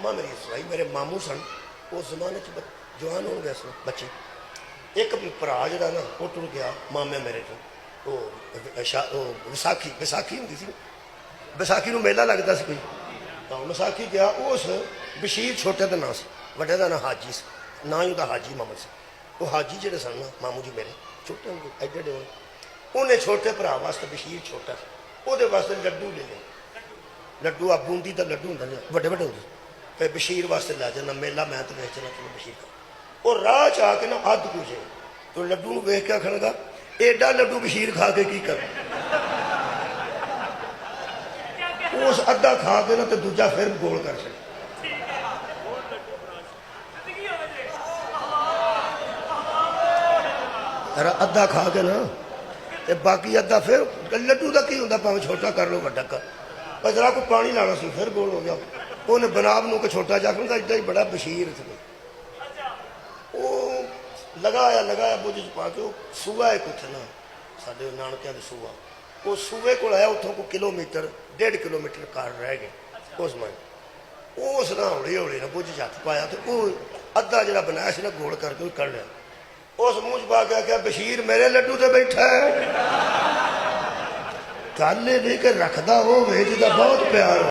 अम्मा मेरी सवाई मेरे मामू सन उस जमाने जवान हो गए सन बच्चे। एक भरा जरा ना वो टुर गया मामे मेरे तो विसाखी विसाखी होंगी सी विसाखी में मेला लगता सी कोई तो विसाखी गया उस बशीर छोटे का नाम से व्डे का नाम हाजी से ना ही वह हाजी मामद से वो हाजी जोड़े सन ना मामू जी मेरे छोटे होंगे एडे एडे होने उन्हें छोटे भरा वास्ते बशीर छोटा वो वास्ते लड्डू ले लिया लड्डू आ बूंदी का लड्डू होंगे व्डे व्डे होंगे फिर बशीर वास्ते लै जाना मेला मैं तो वेच चला चलो बशीर का और राह च आके ना अध पूजे तो लड्डू वेख के आखणगा एडा लड्डू बशीर खा के की कर उस अद्धा खा के ना तो दूजा फिर गोल कर छे अद्धा खा के ना ते बाकी अद्धा फिर लड्डू का की होंदा भावें छोटा कर लो वड्डा कर पर जरा को पानी लाना सी फिर गोल हो गया उन्हें बनाब नूं के छोटा जाखणगा इदा ही बड़ा बशीर थे लगाया लगाया बुझ च पा के सूआ एक उत्थे ना साडे नानकियां दे सूआ वो सूए को आया उतों को किलोमीटर 1.5 किलोमीटर कार रह गए उस मन उस ना हौली हौली ना बुझ हथ पाया तो वो अद्धा जरा बनाया सी ना गोल करके कर लिया उस मूँह च पा के आख्या बशीर मेरे लड्डू से बैठा है गल ये कि रखदा वो जिहदा बहुत प्यार हो।